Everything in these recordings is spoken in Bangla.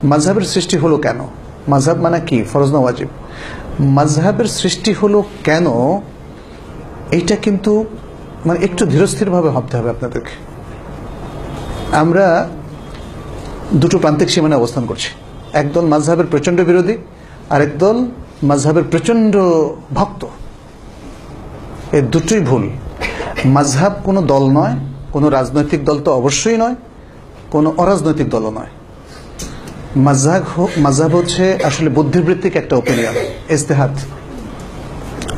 মাযহাবের সৃষ্টি হলো কেন? মাযহাব মানে কি? ফরজ না ওয়াজিব? মাযহাবের সৃষ্টি হলো কেন, এইটা কিন্তু মানে একটু ধীরস্থিরভাবে ভাবতে হবে আপনাদেরকে। আমরা দুটো প্রান্তিক সীমানে অবস্থান করছি। একদল মাযহাবের প্রচণ্ড বিরোধী, আরেকদল মাযহাবের প্রচণ্ড ভক্ত। এই দুটোই ভুল। মাযহাব কোনো দল নয়, কোনো রাজনৈতিক দল তো অবশ্যই নয়, কোনো অরাজনৈতিক দলও নয়। মাযহাব হচ্ছে আসলে বুদ্ধিবৃত্তিক একটা ওপিনিয়ন, ইজতিহাদ।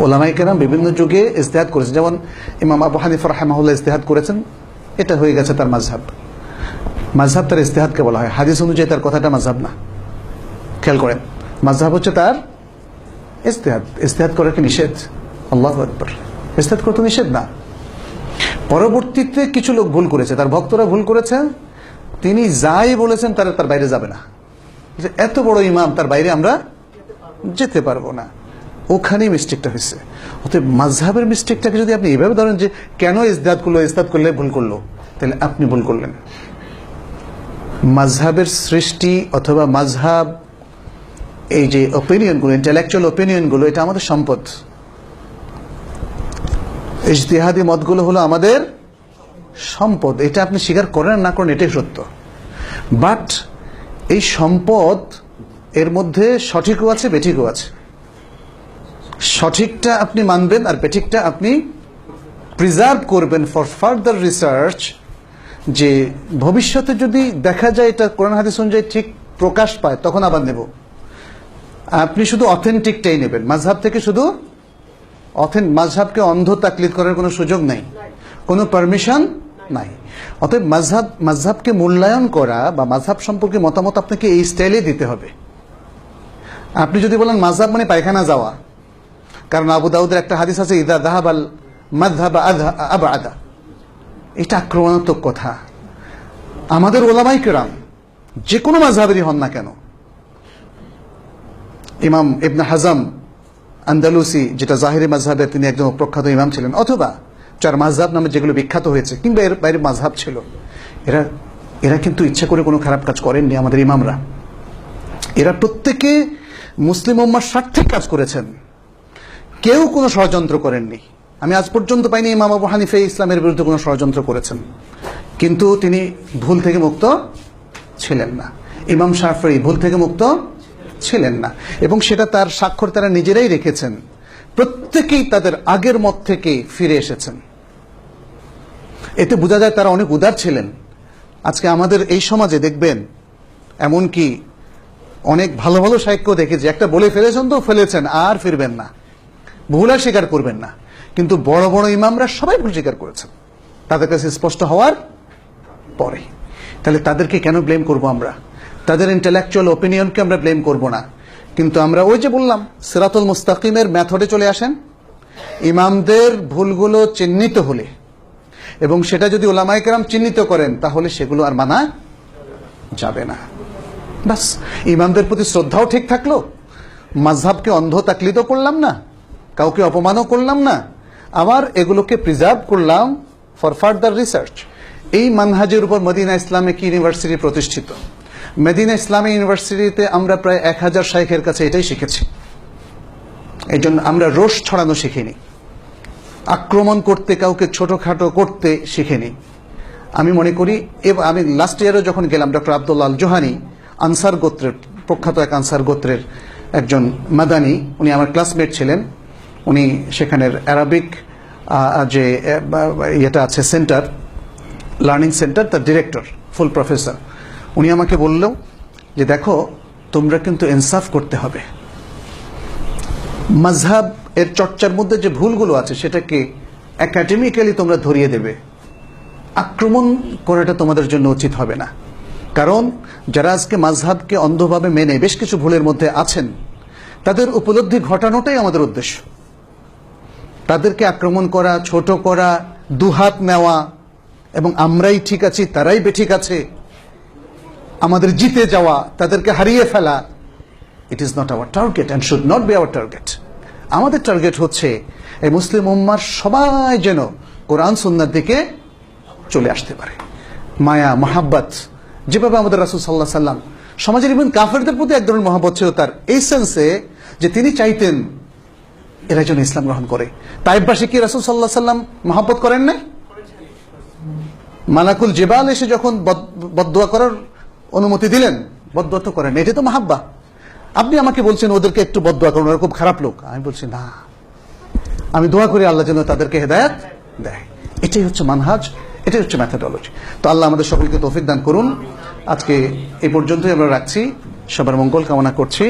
ওলামায়ে কেরাম বিভিন্ন যুগে ইজতিহাদ করেছেন। যেমন ইমাম আবু হানিফা রাহিমাহুল্লাহ ইজতিহাদ করেছেন, এটা হয়ে গেছে তার মাযহাব। মাযহাব তার ইজতিহাদকে বলা হয়, হাদিস অনুযায়ী তার কথাটা মাযহাব না। খেয়াল করেন, মাযহাব হচ্ছে তার ইজতিহাদ। ইজতিহাদ করা কি নিষেধ? আল্লাহু আকবার। ইজতিহাদ করতে নিষেধ না। পরবর্তীতে কিছু লোক ভুল করেছে, তার ভক্তরা ভুল করেছে, তিনি যাই বলেছেন তার বাইরে যাবে না। যে এত বড় ইমাম, তার বাইরে আমরা যেতে পারবো না, ওখানেই মিস্টেকটা হয়েছে। অতএব মাযহাবের মিস্টেকটাকে যদি আপনি এইভাবে ধরেন যে কেন ইজতিহাদ করলে ভুল করলো, তাহলে আপনি ভুল করলেন। মাযহাবের সৃষ্টি অথবা মাযহাব, এই যে ওপিনিয়নগুলো, ইন্টেলেকচুয়াল ওপিনিয়নগুলো, এটা আমাদের সম্পদ। ইজতিহাদি মতগুলো হলো আমাদের সম্পদ। এটা আপনি স্বীকার করেন না করেন, এটাই সত্য। বাট এই সম্পদ, এর মধ্যে সঠিকও আছে, বেঠিকও আছে। সঠিকটা আপনি মানবেন আর বেঠিকটা আপনি প্রিজার্ভ করবেন ফর ফার্দার রিসার্চ, যে ভবিষ্যতে যদি দেখা যায় এটা কোরআন হাদিস অনুযায়ী ঠিক প্রকাশ পায়, তখন আবার নেব। আপনি শুধু অথেন্টিকটাই নেবেন, মাযহাব থেকে শুধু মাযহাবকে অন্ধ তাকলিদ করার কোনো সুযোগ নাই, কোনো পারমিশন নাই। অতএব মাযহাবকে মূল্যায়ন করা বা মাযহাব সম্পর্কে মতামত আপনাকে এই স্টাইলে দিতে হবে। আপনি যদি বলেন মাযহাব মানে পায়খানা যাওয়া, কারণ আবু দাউদের একটা হাদিস আছে, ইদা যাহাবাল মাযহাব আবআদা, এটা আক্রমণাত্মক কথা। আমাদের উলামায়ে কেরাম যে কোনো মাযহাবেরই হন না কেন, ইমাম ইবনে হাজম আন্দালুসি, যেটা জাহিরি মাযহাবের, তিনি একজন প্রখ্যাত ইমাম ছিলেন, অথবা চার মাযহাব নামে যেগুলো বিখ্যাত হয়েছে, কিংবা এর বাইরে মাযহাব ছিল, এরা কিন্তু ইচ্ছা করে কোনো খারাপ কাজ করেননি। আমাদের ইমামরা, এরা প্রত্যেকে মুসলিম উম্মার স্বার্থে কাজ করেছেন, কেউ কোনো ষড়যন্ত্র করেননি। আমি আজ পর্যন্ত পাইনি ইমাম আবু হানিফা ইসলামের বিরুদ্ধে কোনো ষড়যন্ত্র করেছেন, কিন্তু তিনি ভুল থেকে মুক্ত ছিলেন না। ইমাম শাফিঈ ভুল থেকে মুক্ত ছিলেন না, এবং সেটা তার স্বাক্ষর তারা নিজেরাই রেখেছেন। প্রত্যেকেই তাদের আগের মত থেকে ফিরে এসেছেন। এতে বোঝা যায় তারা অনেক উদার ছিলেন। আজকে আমাদের এই সমাজে দেখবেন, এমনকি অনেক ভালো ভালো শায়খকেও দেখেছি, একটা বলে ফেলেছেন তো ফেলেছেন, আর ফিরবেন না, ভুল আর স্বীকার করবেন না। কিন্তু বড় বড় ইমামরা সবাই ভুল স্বীকার করেছেন তাদের কাছে স্পষ্ট হওয়ার পরে। তাহলে তাদেরকে কেন ব্লেম করব আমরা? তাদের ইন্টেলেকচুয়াল ওপিনিয়নকে আমরা ব্লেম করব না। কিন্তু আমরা ওই যে বললাম, সিরাতুল মুস্তাকিমের মেথডে চলে আসেন। ইমামদের ভুলগুলো চিহ্নিত হলে, এবং সেটা যদি উলামায়ে কেরাম চিহ্নিত করেন, তাহলে সেগুলো আর মানা যাবে না। বাস, ইমামদের প্রতি শ্রদ্ধাও ঠিক থাকলো, মাযহাবকে অন্ধ তাকলিদও করলাম না, কাউকে অপমানও করলাম না, আবার এগুলোকে প্রিজার্ভ করলাম ফর ফার্দার রিসার্চ। এই মানহাজের উপর মদিনা ইসলামিক ইউনিভার্সিটি প্রতিষ্ঠিত। মদিনা ইসলামিক ইউনিভার্সিটিতে আমরা প্রায় 1000 শাইখের কাছে এটাই শিখেছি। এই জন্য আমরা রোষ ছড়ানো শিখিনি, আক্রমণ করতে, কাউকে ছোটখাটো করতে শিখিনি। আমি মনে করি, আমি লাস্ট ইয়ারও যখন গেলাম, doctor Abdullah Al Johani, answer গোত্রের, প্রখ্যাত এক আনসার গোত্রের একজন মাদানী, উনি আমার ক্লাসমেট ছিলেন। উনি সেখানের অ্যারাবিক যে ইয়েটা আছে, সেন্টার, লার্নিং সেন্টার, তার ডিরেক্টর, ফুল প্রফেসর। উনি আমাকে বলল যে দেখো, তোমরা কিন্তু ইনসাফ করতে হবে। মাযহাব এর চর্চার মধ্যে যে ভুলগুলো আছে, সেটাকে একাডেমিক্যালি তোমরা ধরিয়ে দেবে, আক্রমণ করাটা তোমাদের জন্য উচিত হবে না। কারণ যারা আজকে মাযহাবকে অন্ধভাবে মেনে বেশ কিছু ভুলের মধ্যে আছেন, তাদের উপলব্ধি ঘটানোটাই আমাদের উদ্দেশ্য। তাদেরকে আক্রমণ করা, ছোট করা, দুহাত নেওয়া, এবং আমরাই ঠিক আছি তারাই বেঠিক আছে, আমাদের জিতে যাওয়া, তাদেরকে হারিয়ে ফেলা, it is not our target and should not be our target. আমাদের টার্গেট হচ্ছে এই মুসলিম উম্মার সবাই যেন কোরআন সুন্নাহর দিকে চলে আসতে পারে। মায়া, মহাব্বত, যেভাবে আমাদের রাসূল সাল্লাল্লাহু আলাইহি সাল্লাম সমাজের ইভেন কাফেরদের প্রতি এক ধরনের মহব্বত ছিল তার, এই সেন্সে যে তিনি চাইতেন এরা যেন ইসলাম গ্রহণ করে। তাইফবাসী কি রাসূল সাল্লাল্লাহু আলাইহি ওয়াসাল্লাম মহব্বত করেন না? মালাকুল জিবাল এসে যখন বদদুয়া করার অনুমতি দিলেন, বদদুয়া তো করেন, এটা তো মাহাব্বা। আপনি আমাকে বলছেন ওদেরকে একটু বদদুয়া করুন, ওরা খুব খারাপ লোক। আমি বলছি না, আমি দোয়া করি আল্লাহ যেন তাদেরকে হেদায়েত দেয়। এটাই হচ্ছে মানহাজ, এটাই হচ্ছে ম্যাথোডলজি। তো আল্লাহ আমাদের সকলকে তৌফিক দান করুন। আজকে এই পর্যন্তই আমরা রাখছি, সবার মঙ্গল কামনা করছি।